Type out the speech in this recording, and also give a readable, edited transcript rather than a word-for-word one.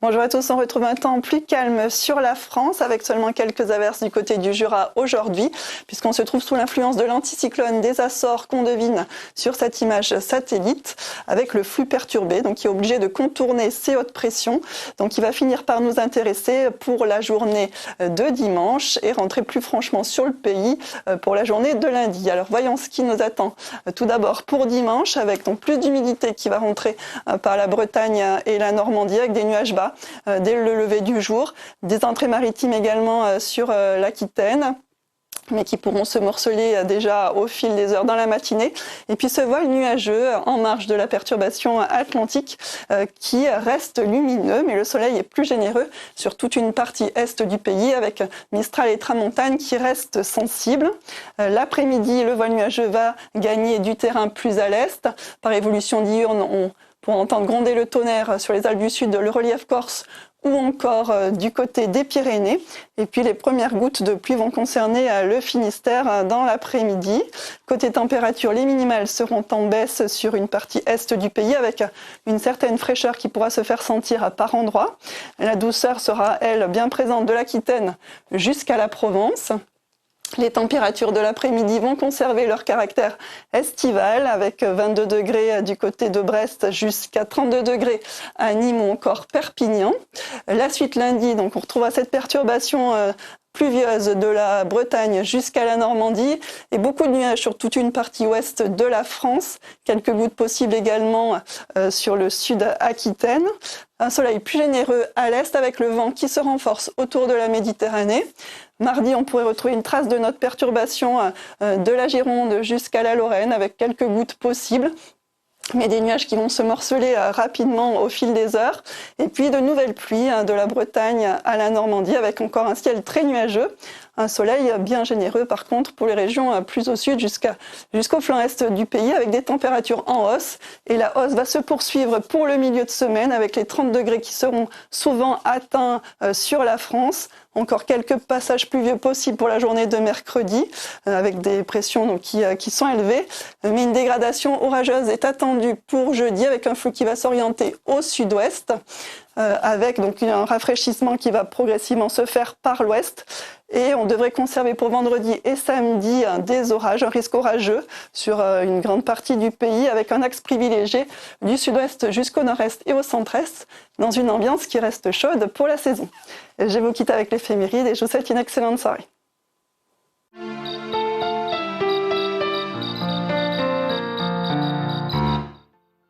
Bonjour à tous, on retrouve un temps plus calme sur la France avec seulement quelques averses du côté du Jura aujourd'hui puisqu'on se trouve sous l'influence de l'anticyclone des Açores qu'on devine sur cette image satellite avec le flux perturbé donc qui est obligé de contourner ces hautes pressions. Donc il va finir par nous intéresser pour la journée de dimanche et rentrer plus franchement sur le pays pour la journée de lundi. Alors voyons ce qui nous attend tout d'abord pour dimanche avec donc plus d'humidité qui va rentrer par la Bretagne et la Normandie avec des nuages bas dès le lever du jour, des entrées maritimes également sur l'Aquitaine, mais qui pourront se morceler déjà au fil des heures dans la matinée. Et puis ce voile nuageux en marge de la perturbation atlantique qui reste lumineux, mais le soleil est plus généreux sur toute une partie est du pays avec Mistral et Tramontane qui restent sensibles. L'après-midi, le voile nuageux va gagner du terrain plus à l'est. Par évolution diurne, on pourra entendre gronder le tonnerre sur les Alpes du Sud, le relief corse ou encore du côté des Pyrénées. Et puis les premières gouttes de pluie vont concerner le Finistère dans l'après-midi. Côté température, les minimales seront en baisse sur une partie est du pays avec une certaine fraîcheur qui pourra se faire sentir par endroits. La douceur sera, elle, bien présente de l'Aquitaine jusqu'à la Provence. Les températures de l'après-midi vont conserver leur caractère estival avec 22 degrés du côté de Brest jusqu'à 32 degrés à Nîmes ou encore Perpignan. La suite lundi, donc on retrouvera cette perturbation pluvieuse de la Bretagne jusqu'à la Normandie et beaucoup de nuages sur toute une partie ouest de la France. Quelques gouttes possibles également sur le sud Aquitaine. Un soleil plus généreux à l'est avec le vent qui se renforce autour de la Méditerranée. Mardi, on pourrait retrouver une trace de notre perturbation de la Gironde jusqu'à la Lorraine avec quelques gouttes possibles, mais des nuages qui vont se morceler rapidement au fil des heures. Et puis de nouvelles pluies de la Bretagne à la Normandie avec encore un ciel très nuageux. Un soleil bien généreux par contre pour les régions plus au sud jusqu'au flanc est du pays avec des températures en hausse. Et la hausse va se poursuivre pour le milieu de semaine avec les 30 degrés qui seront souvent atteints sur la France. Encore quelques passages pluvieux possibles pour la journée de mercredi avec des pressions donc, qui sont élevées. Mais une dégradation orageuse est attendue pour jeudi avec un flux qui va s'orienter au sud-ouest. Avec donc un rafraîchissement qui va progressivement se faire par l'ouest. Et on devrait conserver pour vendredi et samedi des orages, un risque orageux sur une grande partie du pays avec un axe privilégié du sud-ouest jusqu'au nord-est et au centre-est dans une ambiance qui reste chaude pour la saison. Je vous quitte avec l'éphéméride et je vous souhaite une excellente soirée.